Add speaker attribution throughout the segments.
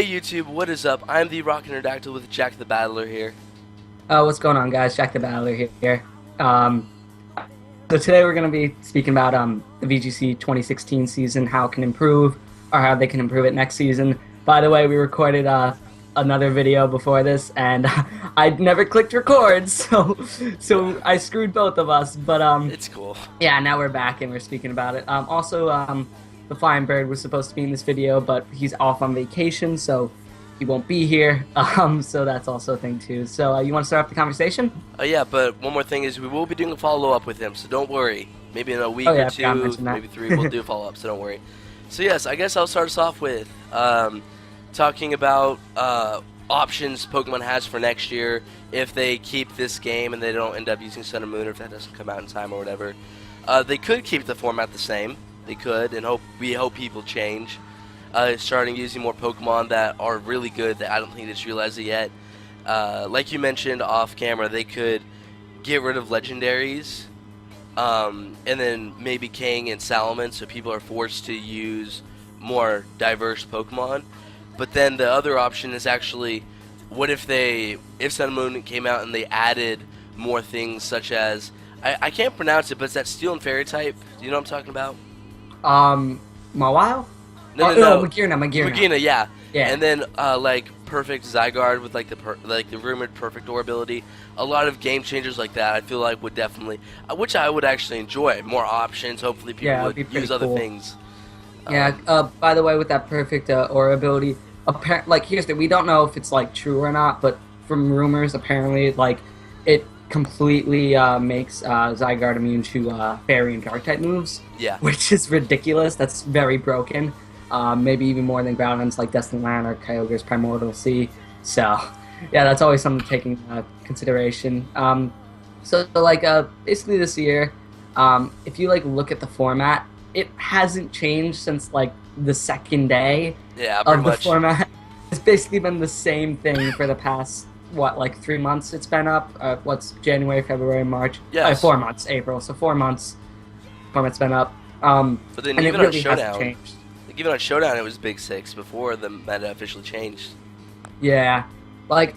Speaker 1: Hey YouTube, what is up? I'm the Rockin Aerodactyl with Jack TheBattler here.
Speaker 2: What's going on, guys? Jack TheBattler here. Um, so today we're going to be speaking about the VGC 2016 season, how it can improve, or how they can improve it next season. By the way, we recorded another video before this, and I never clicked record, so I screwed both of us. But
Speaker 1: It's cool.
Speaker 2: yeah, now we're back and we're speaking about it. Also, the Flying Bird was supposed to be in this video, but he's off on vacation, so he won't be here. So that's also a thing too. So you want to start up the conversation?
Speaker 1: Yeah, but one more thing is we will be doing a follow-up with him, so don't worry. Maybe in a week
Speaker 2: Oh yeah,
Speaker 1: or
Speaker 2: I forgot to
Speaker 1: two,
Speaker 2: mention that.
Speaker 1: maybe three, we'll do a follow-up, so don't worry. So yes, I guess I'll start us off with talking about options Pokemon has for next year if they keep this game and they don't end up using Sun and Moon, or if that doesn't come out in time or whatever. They could keep the format the same. They could, and we hope people change. Starting using more Pokemon that are really good that I don't think they just realize it yet. Like you mentioned off camera, they could get rid of legendaries, and then maybe King and Salamence, so people are forced to use more diverse Pokemon. But then the other option is actually, what if Sun and Moon came out and they added more things such as, I can't pronounce it, but it's that Steel and Fairy type. Do you know what I'm talking about?
Speaker 2: Mawile?
Speaker 1: No.
Speaker 2: Magearna,
Speaker 1: yeah.
Speaker 2: Yeah.
Speaker 1: And then like perfect Zygarde with like the rumored perfect Aura ability. A lot of game changers like that I feel like would definitely, which I would actually enjoy. More options. Hopefully people
Speaker 2: Yeah,
Speaker 1: would
Speaker 2: it'd be pretty
Speaker 1: use other
Speaker 2: cool.
Speaker 1: things.
Speaker 2: Yeah. By the way, with that perfect aura ability, like here's the we don't know if it's like true or not, but from rumors, apparently like it completely makes Zygarde immune to Fairy and Dark type moves.
Speaker 1: Yeah.
Speaker 2: Which is ridiculous. That's very broken. Maybe even more than Groudon's like Destined Land or Kyogre's Primordial Sea. So, yeah, that's always something to take into consideration. So like basically this year, if you like look at the format, it hasn't changed since like the second day
Speaker 1: Yeah, pretty
Speaker 2: of the
Speaker 1: much.
Speaker 2: format. It's basically been the same thing for the past like 3 months. It's been up. What's January, February, March?
Speaker 1: Yes.
Speaker 2: 4 months. April. So 4 months. Format's been up.
Speaker 1: But then
Speaker 2: And it
Speaker 1: even on
Speaker 2: really hasn't
Speaker 1: Showdown,
Speaker 2: changed.
Speaker 1: even on Showdown, it was Big Six before the meta officially changed.
Speaker 2: Yeah, like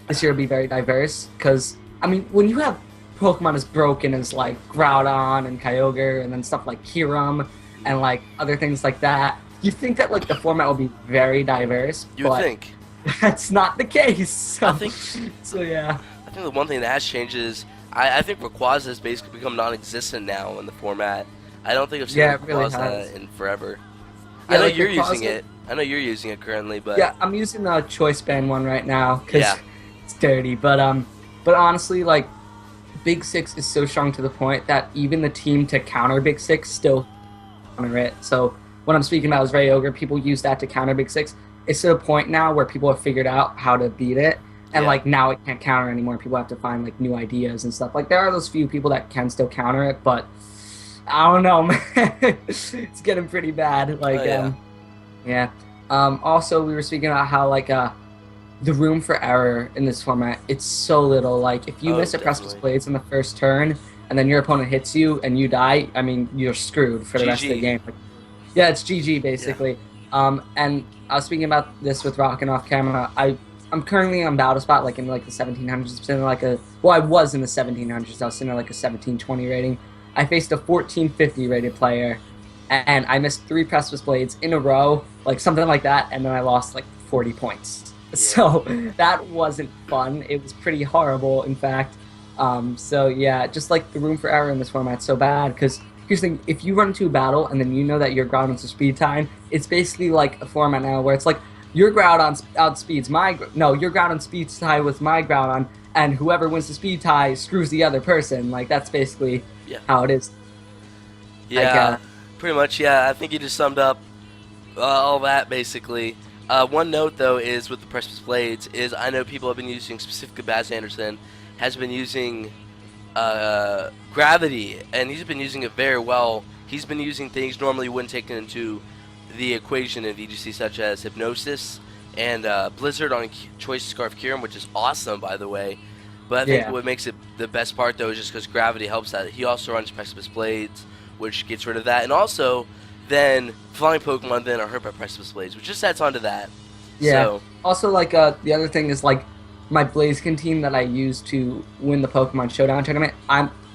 Speaker 2: this year will be very diverse because I mean, when you have Pokemon as broken as like Groudon and Kyogre, and then stuff like Kyurem and like other things like that, you think that like the format will be very diverse.
Speaker 1: You would
Speaker 2: but
Speaker 1: think.
Speaker 2: that's not the case. So,
Speaker 1: I think.
Speaker 2: so yeah.
Speaker 1: I think the one thing that has changed is I think Rayquaza has basically become non-existent now in the format. I don't think I've seen
Speaker 2: Yeah, it really
Speaker 1: Rayquaza
Speaker 2: has.
Speaker 1: in forever.
Speaker 2: Yeah,
Speaker 1: I know
Speaker 2: like
Speaker 1: you're
Speaker 2: Rayquaza-
Speaker 1: using it. I know you're using it currently, but
Speaker 2: Yeah, I'm using the Choice Band one right now because
Speaker 1: Yeah.
Speaker 2: it's dirty. But honestly, like Big Six is so strong to the point that even the team to counter Big Six still counter it. So what I'm speaking about is Ray Ogre. People use that to counter Big Six. It's to a point now where people have figured out how to beat it, and
Speaker 1: Yeah.
Speaker 2: like now it can't counter anymore. People have to find like new ideas and stuff. Like there are those few people that can still counter it, but I don't know, man. It's getting pretty bad. Like
Speaker 1: Oh, yeah.
Speaker 2: yeah. Also, we were speaking about how like the room for error in this format, it's so little. Like if you
Speaker 1: Oh,
Speaker 2: miss a Precipice
Speaker 1: definitely.
Speaker 2: Blades in the first turn and then your opponent hits you and you die, I mean you're screwed for the rest of the
Speaker 1: GG.
Speaker 2: game. Like, yeah, it's GG basically. And I was speaking about this with Rockin off camera. I'm currently on battle spot like in like the 1700s. Sitting like I was in the 1700s. I was sitting at like a 1720 rating. I faced a 1450 rated player, and I missed 3 Precipice Blades in a row, like something like that, and then I lost like 40 points. So that wasn't fun. It was pretty horrible, in fact. So yeah, just like the room for error in this format's so bad, because here's the thing, if you run into a battle and then you know that your Groudon's a speed time, it's basically like a format now where it's like, your Groudon outspeeds your Groudon speeds tie with my Groudon, and whoever wins the speed tie screws the other person. Like, that's basically
Speaker 1: Yeah.
Speaker 2: how it is.
Speaker 1: Yeah,
Speaker 2: Like,
Speaker 1: pretty much. Yeah, I think you just summed up all that basically. One note though is with the Precipice Blades is I know people have been using, specifically Baz Anderson has been using Gravity, and he's been using it very well. He's been using things normally you wouldn't take into the equation in VGC, such as Hypnosis and Blizzard on Choice Scarf Kyurem, which is awesome, by the way. But I think
Speaker 2: Yeah.
Speaker 1: what makes it the best part, though, is just because Gravity helps that. He also runs Precipice Blades, which gets rid of that. And also, then flying Pokemon then are hurt by Priceless Blaze, which just adds on to that.
Speaker 2: Yeah.
Speaker 1: So,
Speaker 2: Also, like, the other thing is, like, my Blaziken team that I used to win the Pokemon Showdown tournament,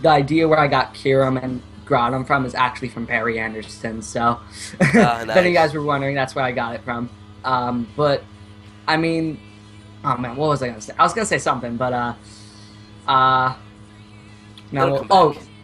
Speaker 2: the idea where I got Kyurem and Groudon from is actually from Barry Anderson, so
Speaker 1: nice.
Speaker 2: if any of you guys were wondering, that's where I got it from. But, I mean, oh man, what was I going to say? I was going to say something, but,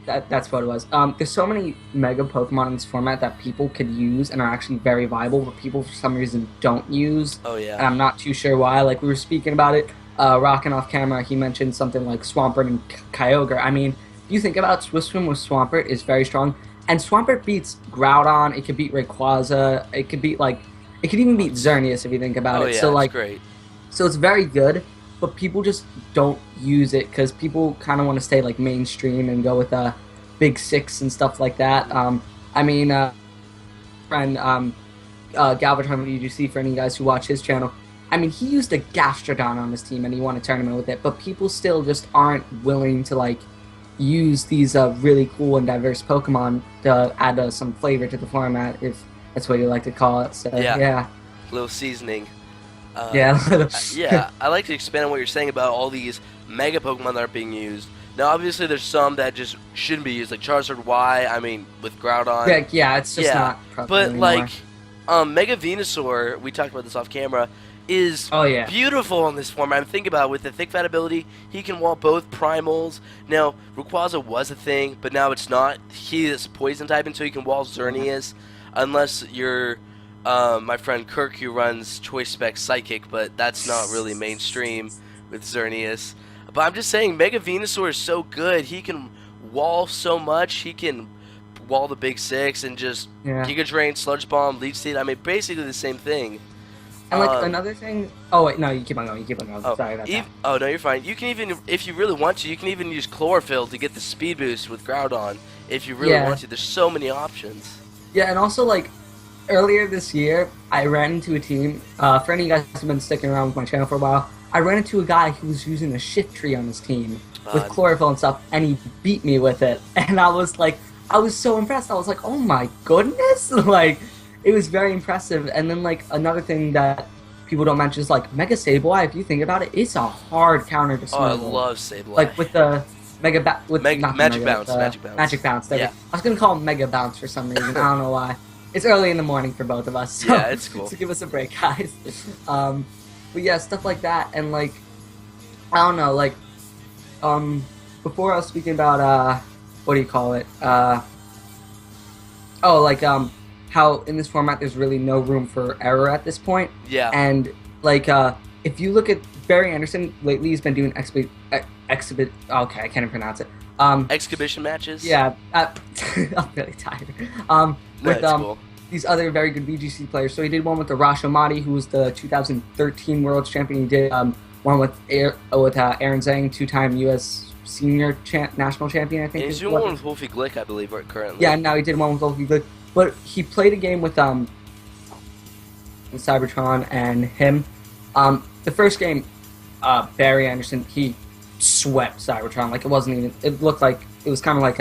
Speaker 2: that's what it was. There's so many Mega Pokemon in this format that people could use and are actually very viable, but people for some reason don't use.
Speaker 1: Oh, yeah.
Speaker 2: And I'm not too sure why. Like, we were speaking about it, Rockin off camera, he mentioned something like Swampert and Kyogre. I mean, if you think about it, Swift with Swampert is very strong, and Swampert beats Groudon, it could beat Rayquaza, it could even beat Xerneas if you think about it.
Speaker 1: Yeah,
Speaker 2: So, like,
Speaker 1: great.
Speaker 2: So it's very good, but people just don't use it because people kind of want to stay like mainstream and go with Big Six and stuff like that. Friend Galvatron of VGC, for any of you guys who watch his channel, I mean, he used a Gastrodon on his team and he won a tournament with it, but people still just aren't willing to like use these really cool and diverse Pokemon to add some flavor to the format, if that's what you like to call it. So yeah.
Speaker 1: A little seasoning.
Speaker 2: Yeah.
Speaker 1: I like to expand on what you're saying about all these Mega Pokemon that are being used. Now, obviously, there's some that just shouldn't be used, like Charizard Y. I mean, with Groudon.
Speaker 2: Yeah, it's just not proper
Speaker 1: but
Speaker 2: anymore.
Speaker 1: like, Mega Venusaur, we talked about this off camera, is beautiful in this format. I'm thinking about it, with the thick fat ability, he can wall both primals. Now, Rayquaza was a thing, but now it's not. He is poison typing, so he can wall Xerneas, unless you're my friend Kirk, who runs Choice Spec Psychic, but that's not really mainstream with Xerneas. But I'm just saying, Mega Venusaur is so good. He can wall so much. He can wall the Big Six and just Giga Drain, Sludge Bomb, Leech Seed. I mean, basically the same thing.
Speaker 2: And like another thing. Oh wait, no, you keep on going. Sorry about that.
Speaker 1: Oh no, you're fine. You can even, if you really want to, you can even use Chlorophyll to get the speed boost with Groudon. If you really want to, there's so many options.
Speaker 2: Yeah, and also like earlier this year, I ran into a team. For any of you guys who've been sticking around with my channel for a while, I ran into a guy who was using a Shift Tree on his team with Chlorophyll and stuff, and he beat me with it. And I was so impressed. I was like, oh my goodness! Like, it was very impressive. And then like another thing that people don't mention is like Mega Sableye. If you think about it, it's a hard counter to Smurgle.
Speaker 1: Oh, I love Sableye.
Speaker 2: Like with the Magic Bounce. Magic Bounce. I was gonna call him Mega Bounce for some reason. I don't know why. It's early in the morning for both of us. So,
Speaker 1: yeah, it's cool.
Speaker 2: So give us a break, guys. But yeah, stuff like that, and like, I don't know, like, before I was speaking about, what do you call it? How in this format there's really no room for error at this point.
Speaker 1: Yeah.
Speaker 2: And like, if you look at Barry Anderson lately, he's been doing exhibit. Okay, I can't even pronounce it.
Speaker 1: Exhibition matches.
Speaker 2: Yeah, I'm really tired.
Speaker 1: Cool.
Speaker 2: These other very good VGC players. So he did one with the Rashomati, who was the 2013 World Champion. He did one with Aaron Zhang, two-time U.S. Senior National Champion, I think.
Speaker 1: And he's doing one with Wolfie Glick, I believe, right, currently.
Speaker 2: Yeah, now he did one with Wolfie Glick. But he played a game with Cybertron and him. The first game, Barry Anderson, he swept Cybertron. Like, it wasn't even... It looked like... It was kind of like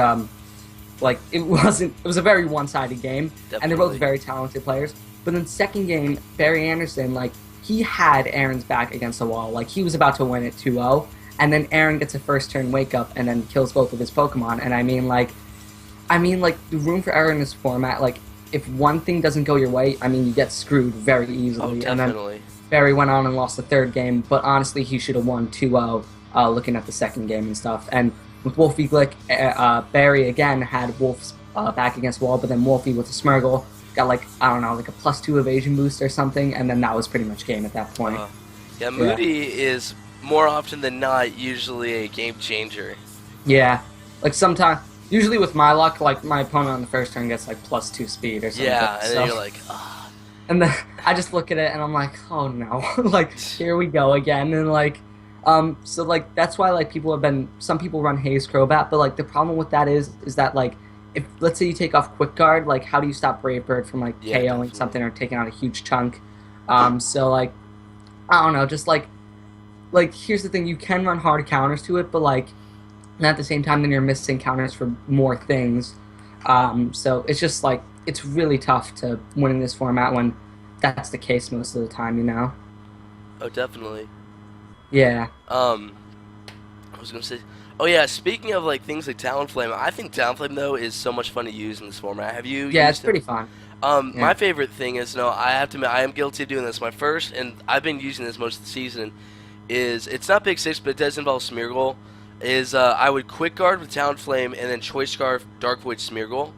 Speaker 2: it wasn't. It was a very one-sided game,
Speaker 1: Definitely.
Speaker 2: And they're both very talented players. But then second game, Barry Anderson, like, he had Aaron's back against the wall. Like, he was about to win it 2-0, and then Aaron gets a first turn wake up and then kills both of his Pokemon. And I mean, like, the room for error in this format, like, if one thing doesn't go your way, I mean, you get screwed very easily.
Speaker 1: Oh, definitely.
Speaker 2: And then Barry went on and lost the third game, but honestly, he should have won 2-0, looking at the second game and stuff. And with Wolfie Glick, Barry again had Wolf's back against wall, but then Wolfie with the Smurgle got like, I don't know, like a +2 evasion boost or something, and then that was pretty much game at that point.
Speaker 1: Moody is more often than not usually a game changer.
Speaker 2: Yeah, like sometimes, usually with my luck, like my opponent on the first turn gets like +2 speed or something.
Speaker 1: Yeah, and then you're like,
Speaker 2: And then I just look at it and I'm like, oh no, like here we go again, and like. So like that's why like some people run Haze Crobat, but like the problem with that is that like if let's say you take off Quick Guard, like how do you stop Brave Bird from like KOing definitely. Something or taking out a huge chunk? So like I don't know, just like here's the thing, you can run hard counters to it, but like at the same time then you're missing counters for more things. So it's just like it's really tough to win in this format when that's the case most of the time, you know?
Speaker 1: Oh, definitely.
Speaker 2: Yeah.
Speaker 1: I was gonna say, oh yeah. Speaking of like things like Talonflame, I think Talonflame though is so much fun to use in this format. Have you
Speaker 2: Yeah, it's
Speaker 1: used it?
Speaker 2: pretty fun.
Speaker 1: My
Speaker 2: Yeah.
Speaker 1: favorite thing is, no, I have to admit, I am guilty of doing this. My first, and I've been using this most of the season, is it's not Big Six, but it does involve Smeargle. Is I would quick guard with Talonflame and then Choice Scarf, Dark Void, Smeargle.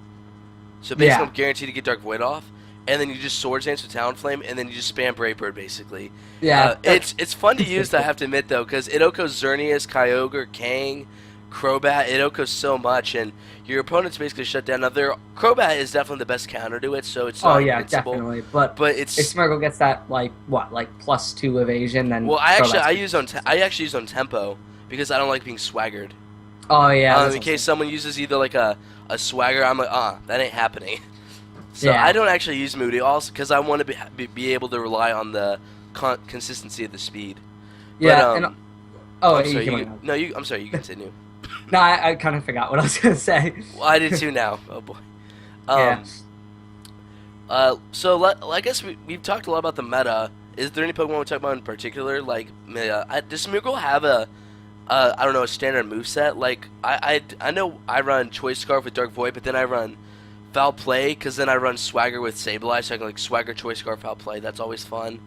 Speaker 1: So basically,
Speaker 2: Yeah.
Speaker 1: I'm guaranteed to get Dark Void off, and then you just Swords Dance with Talonflame, and then you just spam Brave Bird basically.
Speaker 2: Yeah.
Speaker 1: It's fun to use, I have to admit though, because it OHKOs Xerneas, Kyogre, Kang, Crobat. It OHKOs so much, and your opponent's basically shut down. Now, Crobat is definitely the best counter to it, so it's
Speaker 2: Oh
Speaker 1: not
Speaker 2: yeah,
Speaker 1: invincible.
Speaker 2: definitely. But
Speaker 1: But
Speaker 2: if
Speaker 1: it's
Speaker 2: Smeargle gets that like what, like +2 evasion, then
Speaker 1: well,
Speaker 2: Crobat's
Speaker 1: I actually use on tempo because I don't like being swaggered.
Speaker 2: Oh yeah. That's
Speaker 1: In case someone uses either like a swagger, I'm like, that ain't happening. So
Speaker 2: Yeah.
Speaker 1: I don't actually use Moody also because I want to be able to rely on the consistency of the speed.
Speaker 2: Yeah.
Speaker 1: But,
Speaker 2: And oh,
Speaker 1: I'm
Speaker 2: you
Speaker 1: sorry,
Speaker 2: can
Speaker 1: you,
Speaker 2: go.
Speaker 1: no, you. I'm sorry, you continue.
Speaker 2: No, I kind of forgot what I was gonna say.
Speaker 1: Well, I did too now. Oh boy.
Speaker 2: Yeah.
Speaker 1: So I guess we've talked a lot about the meta. Is there any Pokemon we talk about in particular? Like, does Smeargle have I don't know, a standard moveset? Like, I know I run Choice Scarf with Dark Void, but then I run Foul Play, because then I run Swagger with Sableye, so I can like Swagger, Choice Scarf, Foul Play. That's always fun.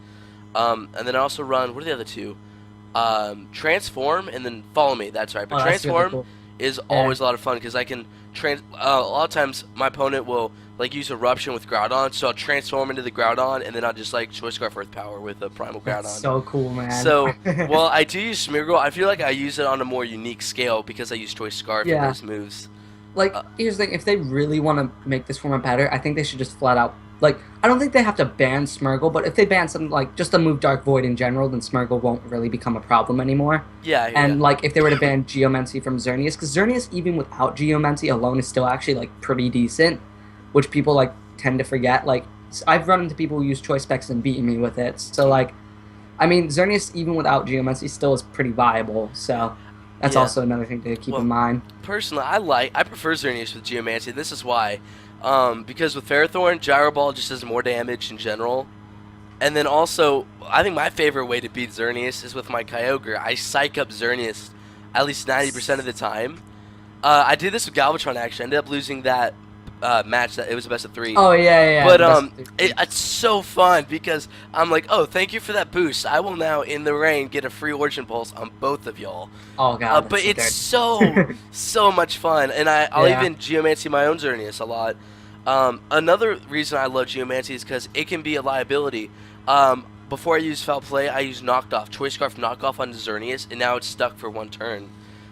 Speaker 1: And then I also run, what are the other two? Transform and then Follow Me. That's right. But
Speaker 2: Oh, that's really
Speaker 1: Transform
Speaker 2: cool.
Speaker 1: is
Speaker 2: Yeah.
Speaker 1: always a lot of fun because I can a lot of times my opponent will like use Eruption with Groudon, so I'll transform into the Groudon and then I'll just like Choice Scarf Earth Power with a Primal Groudon.
Speaker 2: That's so cool, man.
Speaker 1: So, well, I do use Smeargle. I feel like I use it on a more unique scale because I use Choice Scarf
Speaker 2: Yeah.
Speaker 1: in those moves.
Speaker 2: Like, here's the thing: if they really want to make this format better, I think they should just flat out. Like, I don't think they have to ban Smeargle, but if they ban something like just the move Dark Void in general, then Smeargle won't really become a problem anymore.
Speaker 1: Yeah,
Speaker 2: And like, if they were to ban Geomancy from Xerneas, because Xerneas, even without Geomancy alone, is still actually like pretty decent, which people like tend to forget. Like, I've run into people who use Choice Specs and beaten me with it. So like, I mean, Xerneas even without Geomancy still is pretty viable. So that's
Speaker 1: Yeah.
Speaker 2: also another thing to keep
Speaker 1: Well,
Speaker 2: in mind.
Speaker 1: Personally, I prefer Xerneas with Geomancy. This is why. Because with Ferrothorn, Gyro Ball just does more damage in general. And then also, I think my favorite way to beat Xerneas is with my Kyogre. I psych up Xerneas at least 90% of the time. I did this with Galvatron, actually. I ended up losing that match. That it was a best of 3.
Speaker 2: Oh yeah.
Speaker 1: But
Speaker 2: the best-
Speaker 1: it's so fun because I'm like, oh, thank you for that boost. I will now, in the rain, get a free Origin Pulse on both of y'all.
Speaker 2: Oh god,
Speaker 1: But it's
Speaker 2: that's
Speaker 1: so much fun, and I'll
Speaker 2: Yeah.
Speaker 1: even Geomancy my own Xerneas a lot. Another reason I love Geomancy is because it can be a liability. Before I use Foul Play, I use Knocked Off, Choice Scarf Knock Off on Xerneas, and now it's stuck for 1 turn.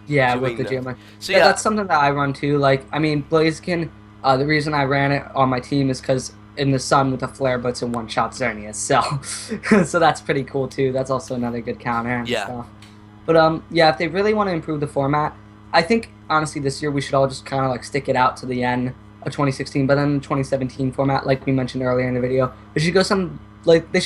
Speaker 2: yeah,
Speaker 1: doing
Speaker 2: with the
Speaker 1: them.
Speaker 2: Geomancy.
Speaker 1: So
Speaker 2: Yeah,
Speaker 1: yeah,
Speaker 2: that's something that I run too. Like, I mean, Blaziken. The reason I ran it on my team is because in the sun with a flare, but it's a one-shot Xerneas. So, so that's pretty cool too. That's also another good counter and
Speaker 1: Yeah.
Speaker 2: stuff. But yeah, if they really want to improve the format, I think honestly this year we should all just kind of like stick it out to the end of 2016. But then the 2017 format, like we mentioned earlier in the video, they should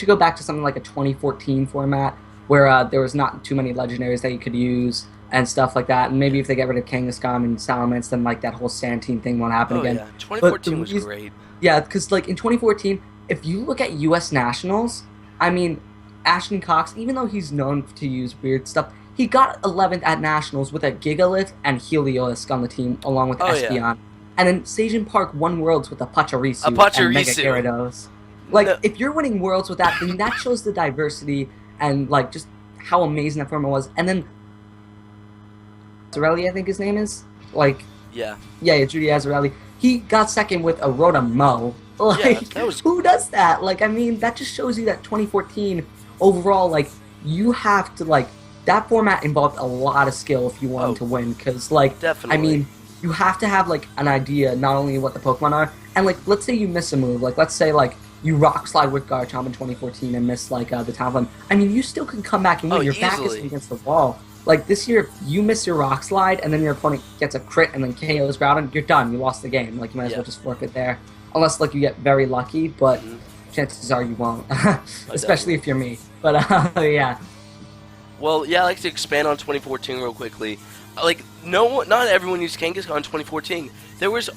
Speaker 2: go back to something like a 2014 format where there was not too many legendaries that you could use and stuff like that. And maybe if they get rid of Kangaskhan and Salamence, then like that whole Santine thing won't happen
Speaker 1: oh
Speaker 2: again.
Speaker 1: yeah, 2014 was
Speaker 2: reason-
Speaker 1: great.
Speaker 2: Yeah, because like in 2014, if you look at U.S. Nationals, I mean, Ashton Cox, even though he's known to use weird stuff, he got 11th at Nationals with a Gigalith and Heliolisk on the team, along with
Speaker 1: Oh, yeah.
Speaker 2: Espeon. And then Sajin Park won Worlds with a Pachirisu,
Speaker 1: A Pachirisu.
Speaker 2: and Mega Gyarados. Like,
Speaker 1: No.
Speaker 2: if you're winning Worlds with that, then that shows the diversity and like just how amazing that format was. And then Zarelli, I think his name is. Like,
Speaker 1: Yeah,
Speaker 2: yeah, Judy Azzarelli. He got second with a Rotom-Mo. Like,
Speaker 1: Yeah, that was-
Speaker 2: who does that? Like, I mean, that just shows you that 2014 overall, like, you have to, like, that format involved a lot of skill if you wanted
Speaker 1: Oh,
Speaker 2: to win. Because, like,
Speaker 1: definitely.
Speaker 2: I mean, you have to have, like, an idea not only what the Pokemon are, and, like, let's say you miss a move. Like, let's say, like, you Rock Slide with Garchomp in 2014 and miss, like, the Talonflame. I mean, you still can come back and win.
Speaker 1: Oh,
Speaker 2: Your back is
Speaker 1: easily.
Speaker 2: against the wall. Like, this year, if you miss your Rock Slide and then your opponent gets a crit and then KOs Groudon, you're done. You lost the game. Like, you might as
Speaker 1: Yeah.
Speaker 2: well just forfeit there. Unless, like, you get very lucky, but
Speaker 1: Mhm.
Speaker 2: chances are you won't. Especially if you're me. But, yeah.
Speaker 1: Well, yeah, I'd like to expand on 2014 real quickly. Like, not everyone used Kangaskhan in 2014. There was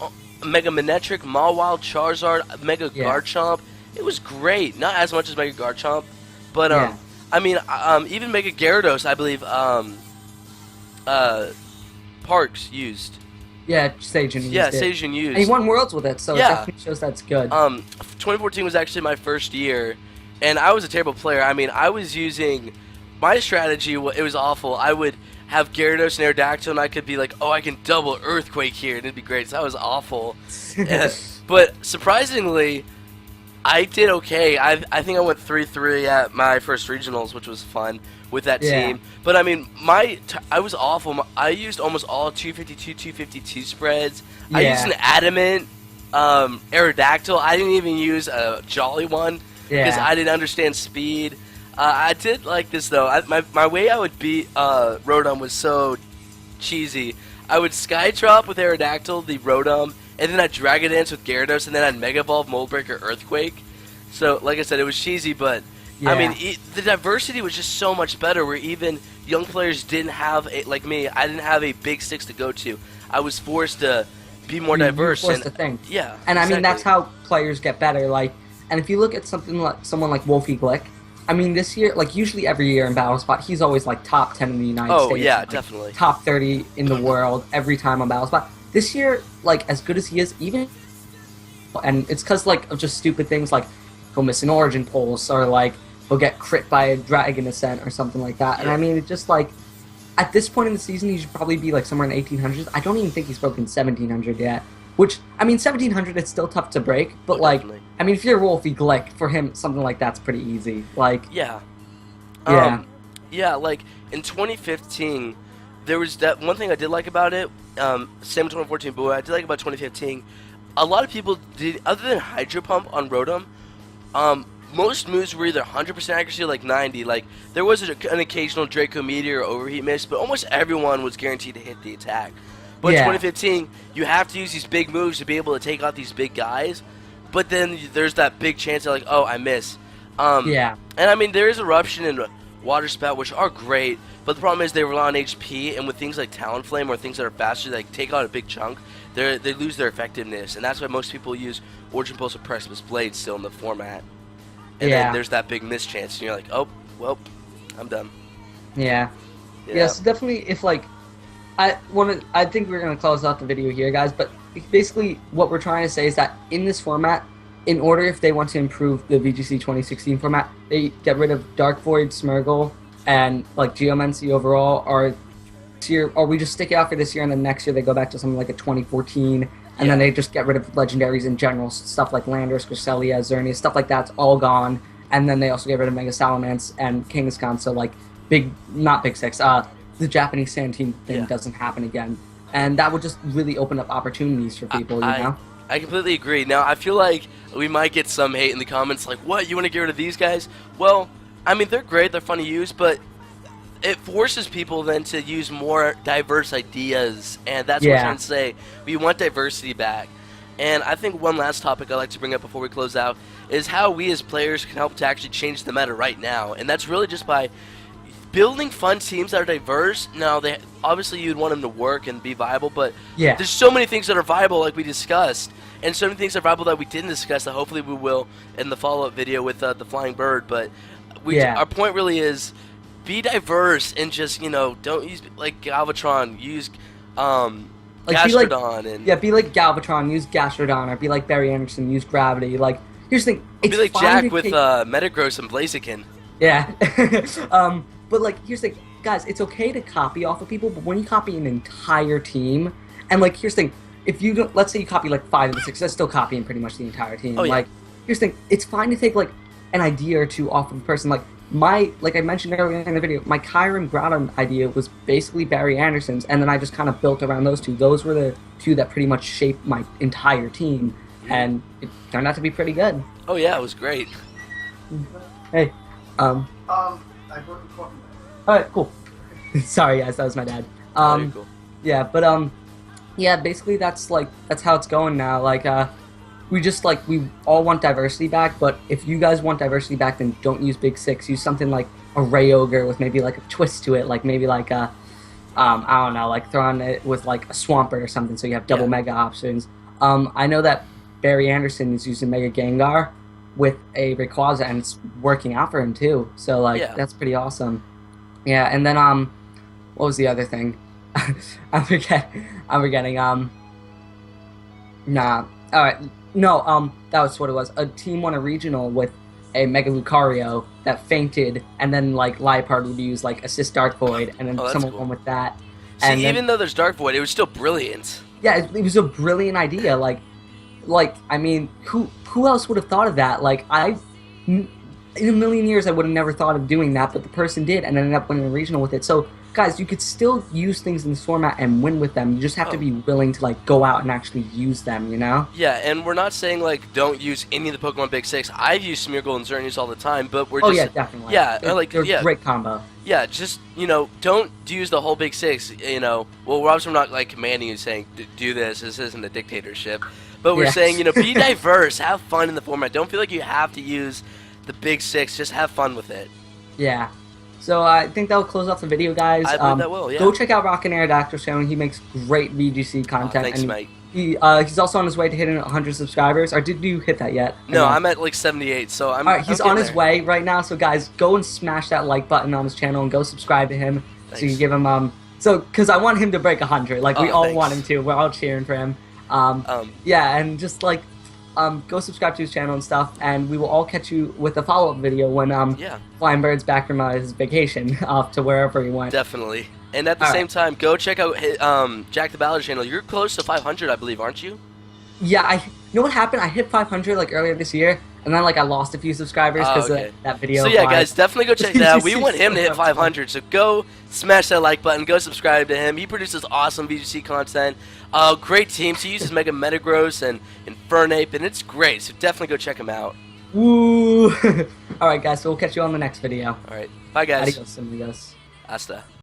Speaker 1: Mega Manectric, Mawile, Charizard, Mega Garchomp. It was great. Not as much as Mega Garchomp, but I mean, even Mega Gyarados, I believe, Parks used.
Speaker 2: Yeah, Sajin used
Speaker 1: it. Sajin used.
Speaker 2: And he won Worlds with it, so it definitely shows that's good.
Speaker 1: 2014 was actually my first year, and I was a terrible player. I mean, I was using my strategy. It was awful. I would have Gyarados and Aerodactyl, and I could be like, oh, I can double Earthquake here, and it'd be great. So that was awful. But surprisingly, I did okay. I think I went 3-3 at my first regionals, which was fun with that team. But I mean, I was awful. I used almost all 252 spreads. I used an Adamant Aerodactyl. I didn't even use a Jolly one because I didn't understand speed. I did like this though. My way I would beat Rotom was so cheesy. I would Sky Drop with Aerodactyl, the Rotom, and then I'd Dragon Dance with Gyarados, and then I'd Mega Evolve, Mold Breaker, Earthquake. So, like I said, it was cheesy, but I mean, the diversity was just so much better. Where even young players didn't have like me. I didn't have a big six to go to. I was forced to be more diverse.
Speaker 2: Forced to think.
Speaker 1: Yeah,
Speaker 2: and I mean that's how players get better. Like, and if you look at someone like Wolfie Glick. I mean, this year, like usually every year in Battle Spot, he's always like top 10 in the United States. Oh
Speaker 1: yeah,
Speaker 2: like,
Speaker 1: definitely.
Speaker 2: Top 30 in the world every time on Battle Spot. This year, like as good as he is, even, and it's because like of just stupid things like he'll miss an Origin Pulse or like he'll get crit by a Dragon Ascent or something like that. And I mean, it just like at this point in the season, he should probably be like somewhere in 1800s. I don't even think he's broken 1700 yet. Which, I mean, 1700, it's still tough to break, but, like,
Speaker 1: definitely.
Speaker 2: I mean, if you're Wolfie Glick, for him, something like that's pretty easy. Like,
Speaker 1: yeah, like, in 2015, there was that one thing I did like about it, same with 2014, but what I did like about 2015, a lot of people did, other than Hydro Pump on Rotom, most moves were either 100% accuracy or, like, 90. Like, there was an occasional Draco Meteor or Overheat Miss, but almost everyone was guaranteed to hit the attack. But in 2015, you have to use these big moves to be able to take out these big guys. But then there's that big chance of like, oh, I miss. And I mean, there is Eruption and Water Spout, which are great. But the problem is they rely on HP, and with things like Talonflame or things that are faster, they like, take out a big chunk, they lose their effectiveness. And that's why most people use Origin Pulse or Precipice Blade still in the format. And then there's that big miss chance, and you're like, oh, well, I'm done.
Speaker 2: Yeah, so definitely if like, I think we're going to close out the video here, guys, but basically what we're trying to say is that in this format, in order if they want to improve the VGC 2016 format, they get rid of Dark Void, Smeargle, and like Geomancy overall, or we just stick it out for this year, and then next year they go back to something like a 2014, and then they just get rid of legendaries in general, stuff like Landorus, Cresselia, Xerneas, stuff like that's all gone, and then they also get rid of Mega Salamence and Kangaskhan, so like not Big Six, the Japanese Sand Team thing doesn't happen again. And that would just really open up opportunities for people, you know?
Speaker 1: I completely agree. Now, I feel like we might get some hate in the comments, like, what, you want to get rid of these guys? Well, I mean, they're great, they're fun to use, but it forces people then to use more diverse ideas, and that's what I'm trying to say. We want diversity back. And I think one last topic I'd like to bring up before we close out is how we as players can help to actually change the meta right now. And that's really just by building fun teams that are diverse. Now, obviously you'd want them to work and be viable, but there's so many things that are viable, like we discussed, and so many things that are viable that we didn't discuss that hopefully we will in the follow-up video with the Flying Bird. But our point really is be diverse and just, you know, don't use like Galvatron, use Gastrodon.
Speaker 2: Be like Galvatron, use Gastrodon, or be like Barry Anderson, use Gravity. Like, here's the thing.
Speaker 1: Be like Jack with Metagross and Blaziken.
Speaker 2: Yeah. But, like, here's the thing. Guys, it's okay to copy off of people, but when you copy an entire team, and, like, here's the thing. If you don't, let's say you copy, like, 5 of the 6, that's still copying pretty much the entire team.
Speaker 1: Oh, yeah.
Speaker 2: Like, here's the thing. It's fine to take, like, an idea or two off of a person. Like I mentioned earlier in the video, my Kyurem Groudon idea was basically Barry Anderson's, and then I just kind of built around those two. Those were the two that pretty much shaped my entire team, and it turned out to be pretty good.
Speaker 1: Oh, yeah, it was great.
Speaker 2: Hey,
Speaker 3: I brought the coffee.
Speaker 2: Alright, cool. Sorry, guys, that was my dad.
Speaker 1: Cool.
Speaker 2: Yeah, but, yeah, basically that's how it's going now. Like, we all want diversity back, but if you guys want diversity back, then don't use Big Six. Use something like a Rayogre with maybe, like, a twist to it, like maybe, like, I don't know, like, throw on it with, like, a Swampert or something, so you have double Mega options. I know that Barry Anderson is using Mega Gengar with a Rayquaza, and it's working out for him too. So like that's pretty awesome. Yeah, and then what was the other thing? I'm forgetting. Nah. All right. No. That was what it was. A team won a regional with a Mega Lucario that fainted, and then like Liepard would use like Assist Dark Void, and then someone won with that.
Speaker 1: See,
Speaker 2: and
Speaker 1: even though there's Dark Void, it was still brilliant.
Speaker 2: Yeah, it was a brilliant idea. Like I mean, who else would have thought of that? Like in a million years, I would have never thought of doing that, but the person did, and ended up winning a regional with it. So, guys, you could still use things in this format and win with them. You just have to be willing to like go out and actually use them, you know?
Speaker 1: Yeah, and we're not saying like don't use any of the Pokemon Big Six. I've used Smeargle and Xerneas all the time, but we're just
Speaker 2: definitely.
Speaker 1: Yeah,
Speaker 2: they're a great combo.
Speaker 1: Yeah, just don't use the whole Big Six. Well, we're obviously not like commanding you, saying do this. This isn't a dictatorship, but we're saying be diverse, have fun in the format. Don't feel like you have to use the Big Six. Just have fun with it.
Speaker 2: Yeah. So I think that'll close off the video, guys.
Speaker 1: I believe that will, yeah.
Speaker 2: Go check out Rockin Aerodactyl channel. He makes great VGC content.
Speaker 1: Thanks, mate.
Speaker 2: He's also on his way to hitting 100 subscribers. Or did you hit that yet?
Speaker 1: No, I'm at like 78, so I'm...
Speaker 2: All right, he's on his way right now. So, guys, go and smash that like button on his channel and go subscribe to him. Thanks. So you give him... because I want him to break 100. Like, we all want him to. We're all cheering for him. Yeah, and just, like... go subscribe to his channel and stuff, and we will all catch you with a follow-up video when Flying Bird's back from his vacation off to wherever he went.
Speaker 1: Definitely. And at the same time, go check out Jack TheBattler channel. You're close to 500, I believe, aren't you?
Speaker 2: Yeah, you know what happened? I hit 500 like earlier this year, and then like I lost a few subscribers because of that video.
Speaker 1: So yeah, guys, definitely go check that out. We want him to hit 500, so go smash that like button, go subscribe to him. He produces awesome VGC content. Great teams. He uses Mega Metagross and Infernape, and it's great. So definitely go check him out.
Speaker 2: Woo! All right, guys. So we'll catch you on the next video.
Speaker 1: All right, bye, guys.
Speaker 2: Adios, amigos.
Speaker 1: Hasta.